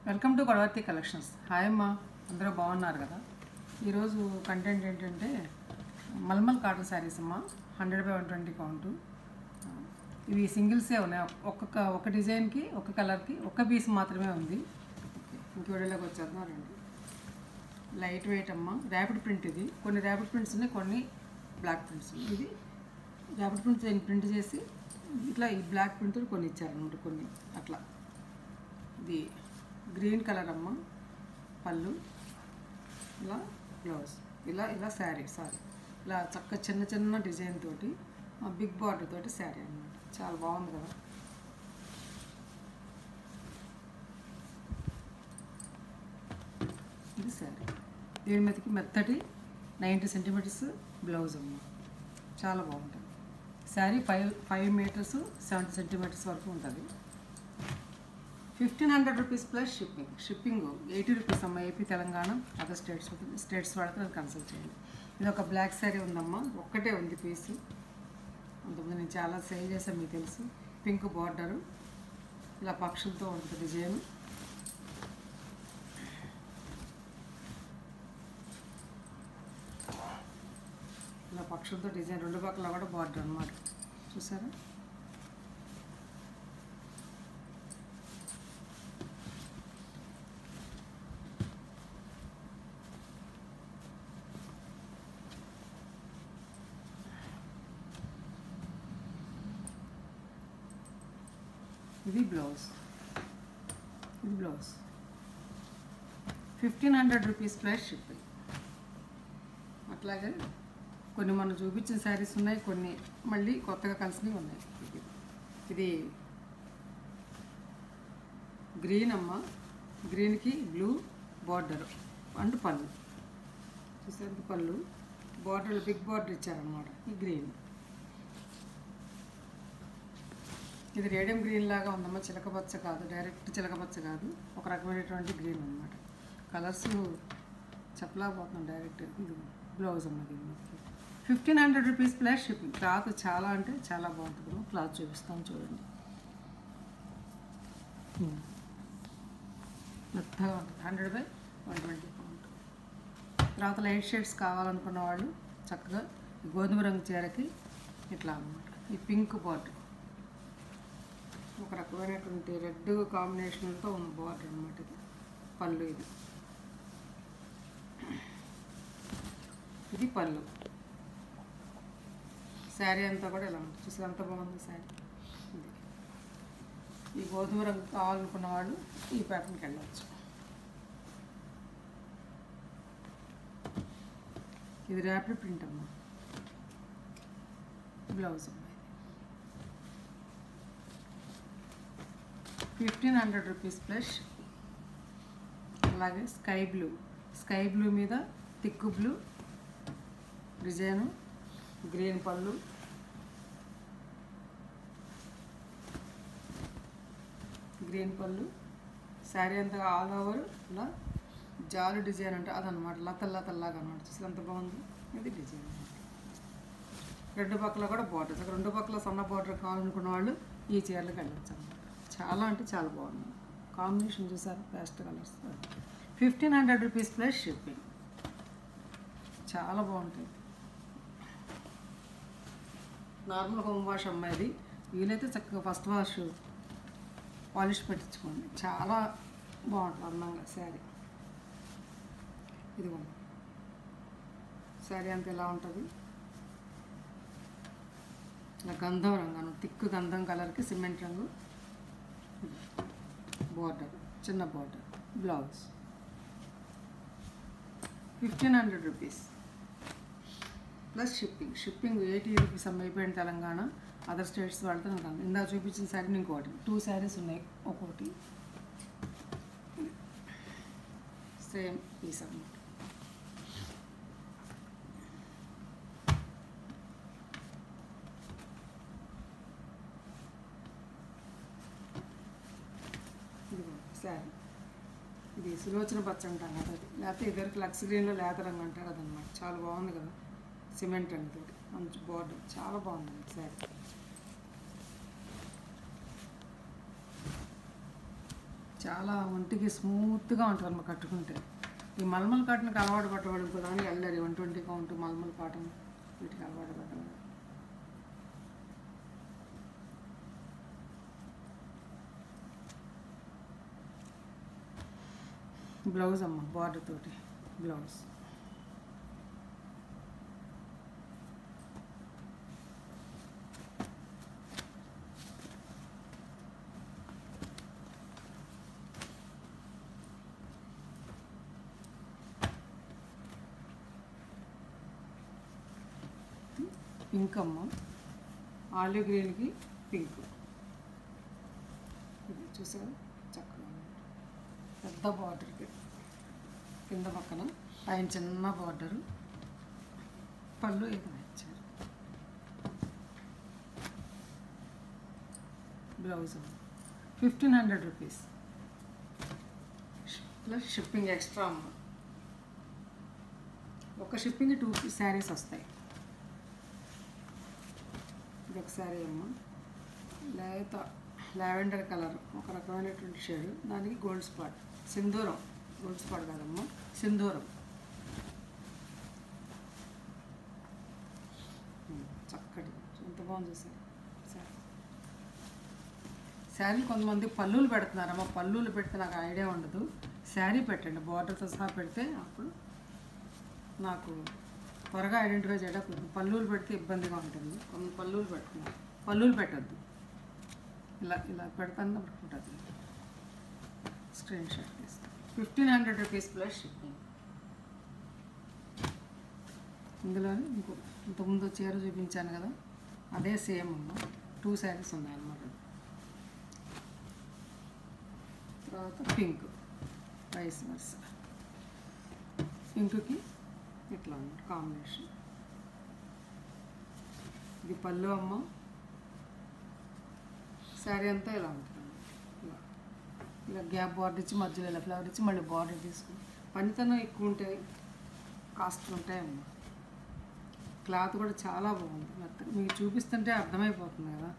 Welcome to Godavarthi collections. Hi అమ్మా, అందరూ బాగున్నారు కదా. ఈరోజు కంటెంట్ ఏంటంటే మల్మల్ కాటన్ శారీస్ అమ్మా. 100/120 కౌంటు. ఇవి సింగిల్సే ఉన్నాయి. ఒక డిజైన్కి ఒక కలర్కి ఒక పీస్ మాత్రమే ఉంది. ఓకే, ఇంక వీడియోలోకి వచ్చేద్దాం రండి. లైట్ వెయిట్ అమ్మ, ర్యాపిడ్ ప్రింట్. ఇది కొన్ని ర్యాపిడ్ ప్రింట్స్ ఉన్నాయి, కొన్ని బ్లాక్ ప్రింట్స్ ఉన్నాయి. ఇది ర్యాపిడ్ ప్రింట్స్ ప్రింట్ చేసి ఇట్లా ఈ బ్లాక్ ప్రింట్ కొన్ని ఇచ్చారనమాట, కొన్ని అట్లా. ఇది గ్రీన్ కలర్ అమ్మ, పళ్ళు ఇలా, బ్లౌజ్ ఇలా శారీ ఇలా చక్క చిన్న చిన్న డిజైన్ తోటి బిగ్ బార్డర్ తోటి శారీ అన్నమాట. చాలా బాగుంది కదా. ఇది శారీ, దీని మీదకి మెత్తటి 90 సెంటీమీటర్స్ బ్లౌజ్ అమ్మ. చాలా బాగుంటుంది శారీ. 5 మీటర్స్ 70 సెంటీమీటర్స్ వరకు ఉంటుంది. 1500 రూపీస్ ప్లస్ షిప్పింగ్ 80 రూపీస్ అమ్మ. ఏపీ, తెలంగాణ, అదర్ స్టేట్స్ వాడితే నాకు కన్సల్ట్ చేయండి. ఇది ఒక బ్లాక్ శారీ ఉందమ్మా, ఒక్కటే ఉంది పీసు. అంతకుముందు నేను చాలా సేల్ చేశాను, మీకు తెలుసు. పింక్ బార్డరు, ఇలా పక్షులతో ఉంటుంది డిజైన్. ఇలా పక్షులతో డిజైన్, రెండు పక్కల కూడా బార్డర్ అన్నమాట. చూసారా? ఇది బ్లౌజ్. 1500 rupees plus shipping. అట్లాగే కొన్ని మనం చూపించిన శారీస్ ఉన్నాయి, కొన్ని మళ్ళీ కొత్తగా కలిసినవి ఉన్నాయి. ఇది గ్రీన్ అమ్మ, గ్రీన్కి బ్లూ బార్డర్ అండ్ పళ్ళు. చూసారు? పళ్ళు బార్డర్ బిగ్ బార్డర్ ఇచ్చారనమాట. ఈ గ్రీన్, ఇది రేడియం గ్రీన్ లాగా ఉందమ్మా. చిలకపచ్చ కాదు, డైరెక్ట్ చిలకపచ్చ కాదు, ఒక రకమైనటువంటి గ్రీన్ అనమాట. కలర్స్ చెప్పలేకపోతున్నాం డైరెక్ట్. ఇది బ్లౌజ్ అమ్మ. దీనికి 1500 రూపీస్ ప్లస్ షిప్పింగ్. క్లాత్ చాలా అంటే చాలా బాగుంటుంది. క్లాత్ చూపిస్తాం చూడండి. మెత్తగా ఉంటుంది. 100/120 కౌంట్. తర్వాత లైట్ షేడ్స్ కావాలనుకున్న వాళ్ళు చక్కగా గోధుమ రంగు చీరకి ఇట్లా అన్నమాట. ఈ పింక్ బార్డర్, ఒక రకమైనటువంటి రెడ్ కాంబినేషన్తో ఉన్న బార్డర్ అనమాట. ఇది పళ్ళు. ఇది పళ్ళు. శారీ అంతా కూడా ఇలా ఉంటుంది. చూసి ఎంత బాగుంది శారీ. ఇది ఈ గోధుమ రంగు కావాలనుకున్న వాళ్ళు ఈ ప్యాటర్న్కి వెళ్ళవచ్చు. ఇది ర్యాపిడ్ ప్రింట్ అమ్మ. బ్లౌజ్ అమ్మ. 1500 రూపీస్ ప్లస్. అలాగే స్కై బ్లూ మీద థిక్ బ్లూ డిజైను, గ్రీన్ పళ్ళు, శారీ అంతా ఆల్ ఓవర్ ఇలా జాలు డిజైన్ అంటే అదనమాట. లతల్లాగా అనమాట. చూసి ఎంత బాగుంది. ఇది డిజైన్. రెండు పక్కల కూడా బార్డర్, రెండు పక్కల సన్న బార్డర్ కావాలనుకున్న వాళ్ళు ఈ చీరలకు వెళ్ళచ్చు అన్నమాట. చాలా అంటే చాలా బాగుంది. కాంబినేషన్ చూసారు? Paste colours. 1500 rupees plus shipping. చాలా బాగుంటుంది. నార్మల్ హోమ్ వాష్ అమ్మాయిది. వీలైతే చక్కగా ఫస్ట్ వాష్ పాలిష్ పెట్టించుకోండి. చాలా బాగుంటుంది అందంగా శారీ. ఇదిగోండి శారీ అంతా ఇలా ఉంటుంది. ఇలా గంధం రంగు, థిక్ గంధం కలర్కి సిమెంట్ రంగు బార్డర్, చిన్న border. Blouse 1500 rupees plus shipping 80 rupees అమ్మ. అయిపోయింది తెలంగాణ, అదర్ స్టేట్స్ వాళ్ళతో నాకు ఇందాక చూపించిన శారీ ఇంకోటి 2 శారీస్ ఉన్నాయి. ఒక్కొక్కటి సేమ్ పీస్ అన్నమాట. శారీ ఇది సులోచన పచ్చ అంటాం కదా, అది లేకపోతే ఇద్దరికి లక్స్ గ్రీన్లో లేత రంగు అంటారు అదనమాట. చాలా బాగుంది కదా, సిమెంట్ రంగుతో మంచి బార్డర్. చాలా బాగుంది శారీ. చాలా ఒంటికి స్మూత్గా ఉంటుంది అమ్మ కట్టుకుంటే. ఈ మల్మల్ కాటన్కి అలవాటు పడ్డవాడు ఇంకో దానికి వెళ్ళారు. 120 కౌంట్ మల్మల్ కాటన్ వీటికి అలవాటు పడ్డవాడు. బ్లౌజ్ అమ్మ బార్డర్ తోటి బ్లౌజ్. పింక్ అమ్మ, ఆలివ్ గ్రీన్కి పింక్. ఇది చూసారు చక్కగా పెద్ద బార్డర్కి కింద పక్కన పైన చిన్న బార్డరు, పళ్ళు ఇది ఇచ్చారు. Blouse 1500 rupees plus shipping extra అమ్మ. ఒక షిప్పింగ్ 2 శారీస్ వస్తాయి. ఇది ఒక శారీ అమ్మ, లేత లావెండర్ కలర్ ఒక రకమైనటువంటి షేడ్, దానికి గోల్డ్ స్పాట్ సింధూరం. గోల్డ్ స్పాట్ కాదమ్మా, సింధూరం. చక్కటి ఎంత బాగుంది చూసారు శారీ. శారీలు కొంతమంది పళ్ళులు పెడుతున్నారమ్మా. పళ్ళులు పెడితే నాకు ఐడియా ఉండదు. శారీ పెట్టండి బార్డర్తో సహా పెడితే అప్పుడు నాకు త్వరగా ఐడెంటిఫై చేయడం. పళ్ళులు పెడితే ఇబ్బందిగా ఉంటుంది. కొన్ని పళ్ళులు పెడుతున్నారు, పళ్ళులు పెట్టద్దు. ఇలా ఇలా పెడతాను ఉంటుంది. స్క్రీన్ షాట్ తీస్తాను. 1500 రూపీస్ ప్లస్ షిప్పింగ్. ఇందులోనే ఇంతకుముందు చీర చూపించాను కదా, అదే సేమ్ అమ్మ. 2 శారీస్ ఉన్నాయన్నమాట. తర్వాత పింక్, వైస్ వర్స. పింక్కి ఇట్లా ఉంది కాంబినేషన్. ఇది పళ్ళు అమ్మ. శారీ అంతా ఇలా ఉంటుంది. ఇలా ఇలా గ్యాప్ బార్డర్ ఇచ్చి మధ్యలో ఇలా ఫ్లవర్ ఇచ్చి మళ్ళీ బార్డర్ తీసుకుని పనితనం ఎక్కువ ఉంటాయి, కాస్ట్ ఉంటాయమ్మా. క్లాత్ కూడా చాలా బాగుంది. మొత్తం మీకు చూపిస్తుంటే అర్థమైపోతుంది కదా.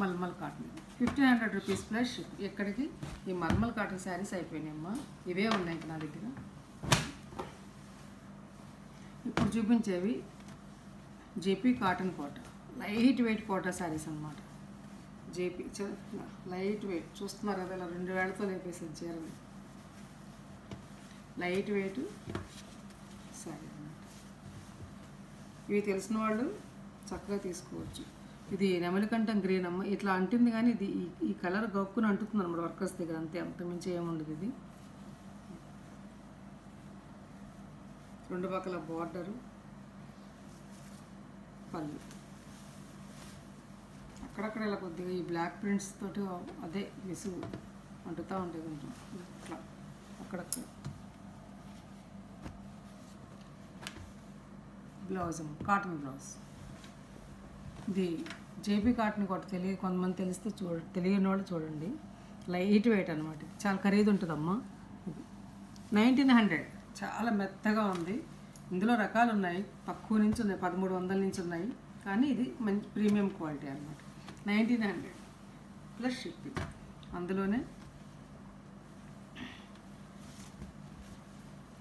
Mulmul cotton 1500 rupees plus ship. ఎక్కడికి ఈ మల్మల్ కాటన్ శారీస్ అయిపోయినాయమ్మా. ఇవే ఉన్నాయి నా దగ్గర. ఇప్పుడు చూపించేవి జేపీ కాటన్ కోట, లైట్ వెయిట్ కోటా శారీస్ అన్నమాట. జేపీ లైట్ వెయిట్ చూస్తున్నారు కదా, ఇలా 2 వేలతో లేపేసింది చీరని. లైట్ వెయిట్ శారీ అన్నమాట. ఇవి తెలిసిన వాళ్ళు చక్కగా తీసుకోవచ్చు. ఇది నెమలికంఠం గ్రీన్ అమ్మ. ఇట్లా అంటుంది కానీ ఇది ఈ కలర్ గొక్కుని అంటుతుంది అన్నమాట వర్కర్స్ దగ్గర. అంతే, అంతకుమించి ఏముండదు. ఇది 2 పక్కల బార్డరు, పళ్ళు. అక్కడక్కడ ఇలా కొద్దిగా ఈ బ్లాక్ ప్రింట్స్ తోటి అదే విసుగు అంటుతూ ఉంటుంది కొంచెం ఇట్లా అక్కడక్కడ. Blouse cotton blouse. ఇది జేపీ కాటన్ కోట. తెలియదు కొంతమంది తెలిస్తే తెలియని వాళ్ళు చూడండి. లైట్ వెయిట్ అనమాట. చాలా ఖరీదు ఉంటుందమ్మా. 1900. చాలా మెత్తగా ఉంది. ఇందులో రకాలు ఉన్నాయి, తక్కువ నుంచి ఉన్నాయి, 1300 నుంచి ఉన్నాయి. కానీ ఇది మంచి ప్రీమియం క్వాలిటీ అనమాట. 1900 ప్లస్ షిప్పింగ్. అందులోనే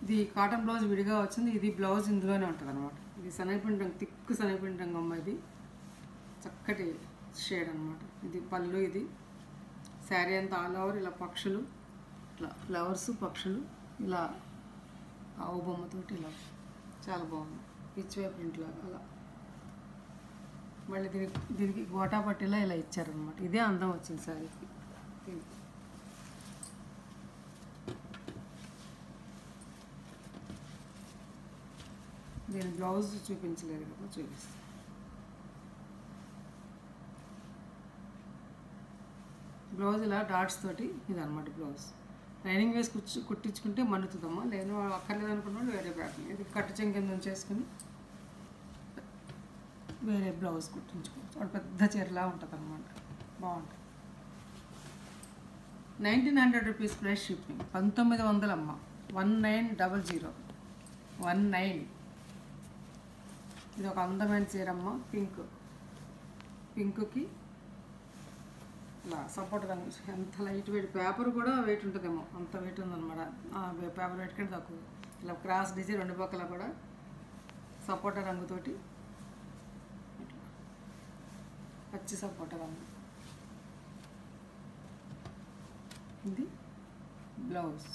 ఇది కాటన్ బ్లౌజ్ విడిగా వచ్చింది. ఇది బ్లౌజ్ ఇందులోనే ఉంటుంది అనమాట. ఇది శనగపిండి రంగు, తిక్కు శనగపిండి రంగు అమ్మ. ఇది చక్కటి షేడ్ అనమాట. ఇది పళ్ళు. ఇది శారీ అంతా ఆల్ ఓవర్ ఇలా పక్షులు, ఇట్లా ఫ్లవర్స్, పక్షులు, ఇలా ఆవు బొమ్మతోటి ఇలా చాలా బాగుంది. పిచ్చివే ప్రింట్ లాగా అలా. మళ్ళీ దీనికి గోటా పట్టిలా ఇలా ఇచ్చారనమాట. ఇదే అందం వచ్చింది శారీకి. దీని బ్లౌజ్ చూపించలేదు కదా, చూపిస్తాను. బ్లౌజ్ ఇలా డాట్స్ తోటి ఇది అనమాట బ్లౌజ్. లైనింగ్ వేసి కుట్టించుకుంటే మన్నుతుందమ్మా. లేదు అక్కర్లేదు అనుకున్నాడు వేరే ప్యాటర్న్. ఇది కట్టు చెంకింద చేసుకుని వేరే బ్లౌజ్ కుట్టించుకోవచ్చు. వాడు పెద్ద చీరలా ఉంటుంది అనమాట. బాగుంటుంది. 1900 రూపీస్ ప్లస్ షిప్పింగ్. 1900 అమ్మ. 1900. 19. ఇది ఒక అందమైన చీరమ్మ. పింక్కి ఇలా సపోర్ట్ రంగు ఎంత లైట్ వెయిట్, పేపర్ కూడా వెయిట్ ఉంటుందేమో అంత వెయిట్ ఉందన్నమాట. పేపర్ వెయిట్ కంటే తక్కువ. ఇలా క్రాస్ డిజైన్ రెండు పక్కల కూడా సపోటా రంగుతోటి ఇట్లా పచ్చి సపోటా రంగు. ఇది బ్లౌజ్.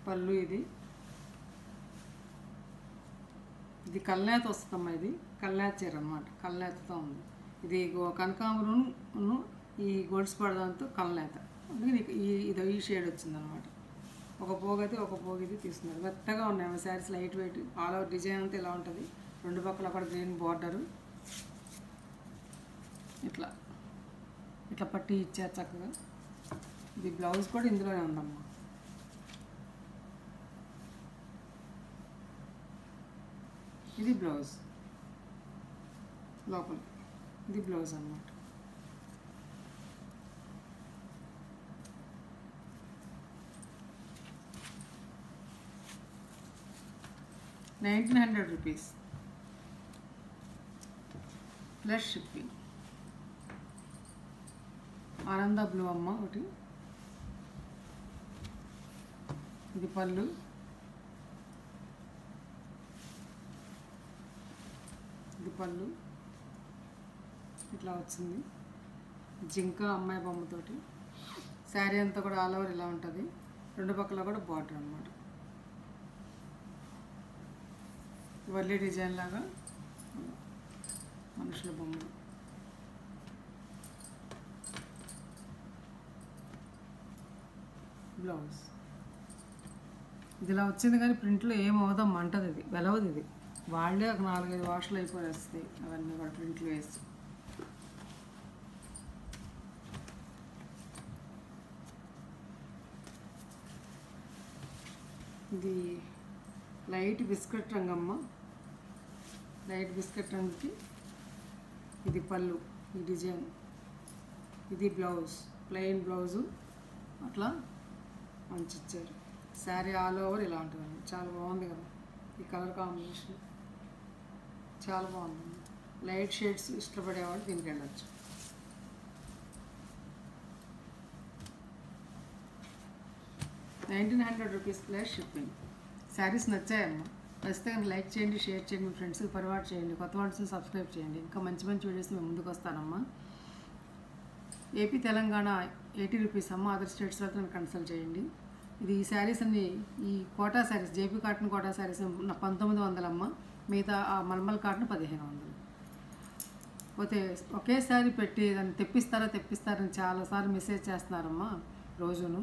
పళ్ళు ఇది కల్నేత వస్తుందమ్మా. ఇది కల్నేత చీర అనమాట. కల్నేతతో ఉంది. ఇది కనకాంబరం ఈ గొలుసు పడడంతో కల్నేత. అందుకని ఈ షేడ్ వచ్చిందనమాట. ఒక పోగు అయితే ఒక పోగు ఇది తీసుకున్నారు. మెత్తగా ఉన్నాయి saris, light weight. All over design అంతా ఇలా ఉంటుంది. రెండు పక్కల కూడా గ్రీన్ బార్డరు ఇట్లా ఇట్లా పట్టి ఇచ్చారు చక్కగా. ఇది బ్లౌజ్ కూడా ఇందులోనే ఉందమ్మా. ఇది బ్లౌజ్ లోపల. ఇది బ్లౌజ్ అన్నమాట. ₹1900 ప్లస్ షిప్పింగ్. ఆనంద బ్లూ అమ్మ ఒకటి. ఇది పళ్ళు. ఇది పళ్ళు ఇట్లా వచ్చింది. జింక అమ్మాయి బొమ్మతోటి. శారీ అంతా కూడా ఆల్ ఓవర్ ఇలా ఉంటుంది. రెండు పక్కల కూడా బార్డర్ అన్నమాట. వర్లీ డిజైన్ లాగా మనుషుల బొమ్మలు. బ్లౌజ్ ఇది ఇలా వచ్చింది కానీ ప్రింట్లో ఏమవుదాం అంటది. ఇది వెలవదు. ఇది వాళ్ళే ఒక 4-5 వాషలు అయిపోయేస్తాయి అవన్నీ కూడా ప్రింట్లు వేసి. ఇది లైట్ బిస్కెట్ రంగమ్మ. లైట్ బిస్కెట్ రంగుకి ఇది పళ్ళు. ఈ డిజైన్. ఇది బ్లౌజ్, ప్లెయిన్ బ్లౌజు అట్లా మంచి ఇచ్చారు. శారీ ఆల్ ఓవర్ ఇలా ఉంటుంది. చాలా బాగుంది కదా ఈ కలర్ కాంబినేషన్. చాలా బాగుంది. లైట్ షేడ్స్ ఇష్టపడేవాళ్ళు దీనికి వెళ్ళచ్చు. ₹1900 ప్లస్ షిప్పింగ్. శారీస్ నచ్చాయమ్మా. నచ్చితే లైక్ చేయండి, షేర్ చేయండి, మీ ఫ్రెండ్స్కి ఫార్వర్డ్ చేయండి, కొత్త వాళ్ళని సబ్స్క్రైబ్ చేయండి. ఇంకా మంచి మంచి వీడియోస్ మేము ముందుకు వస్తానమ్మా. ఏపీ తెలంగాణ ₹80 అమ్మ. అదర్ స్టేట్స్లో అయితే కన్సల్ట్ చేయండి. ఇది ఈ శారీస్ అన్ని ఈ కోటా శారీస్, జేపీ కాటన్ కోటా శారీస్ 1900 అమ్మ. మిగతా ఆ మల్మల్ కాటన్ 1500. పోతే ఒకేసారి పెట్టి దాన్ని తెప్పిస్తారని చాలాసార్లు మెసేజ్ చేస్తున్నారమ్మా రోజును.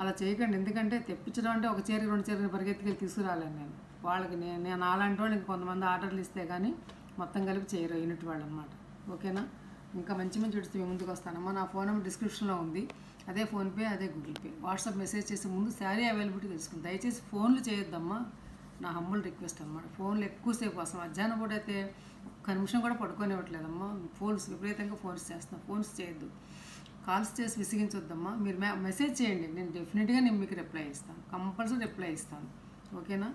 అలా చేయకండి. ఎందుకంటే తెప్పించడం అంటే ఒక చీర 2 చీరలు పరిగెత్తుకెళ్ళి తీసుకురాలేను నేను. వాళ్ళకి నేను అలాంటి వాళ్ళు కొంతమంది ఆర్డర్లు ఇస్తే కానీ మొత్తం కలిపి చేయరు యూనిట్ వాళ్ళు అనమాట. ఓకేనా? ఇంకా మంచి మంచి వీడియోస్ మేము ముందుకు వస్తానమ్మా. నా ఫోన్ నెంబర్ డిస్క్రిప్షన్లో ఉంది. అదే ఫోన్పే, అదే గూగుల్ పే. వాట్సాప్ మెసేజ్ చేసే ముందు శారీ అవైలబిలిటీ తెలుసుకుంది. దయచేసి ఫోన్లు చేయొద్దమ్మా. నా హంబుల్ రిక్వెస్ట్ అనమాట. ఫోన్లు ఎక్కువసేపు వస్తాం. మధ్యాహ్నం కూడా అయితే ఒక్క నిమిషం కూడా పడుకోనివ్వట్లేదమ్మా. ఫోన్స్ విపరీతంగా ఫోన్స్ చేస్తున్నాం. ఫోన్స్ చేయొద్దు. కాల్స్ చేసి విసిగించొద్దమ్మా. మీరు మెసేజ్ చేయండి. నేను డెఫినెట్గా మీకు రిప్లై ఇస్తాను. కంపల్సరీ రిప్లై ఇస్తాను. ఓకేనా?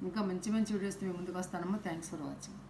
ఇంకా మంచి మంచి వీడియోస్ మేము ముందుకు వస్తానమ్మా. Thanks for watching.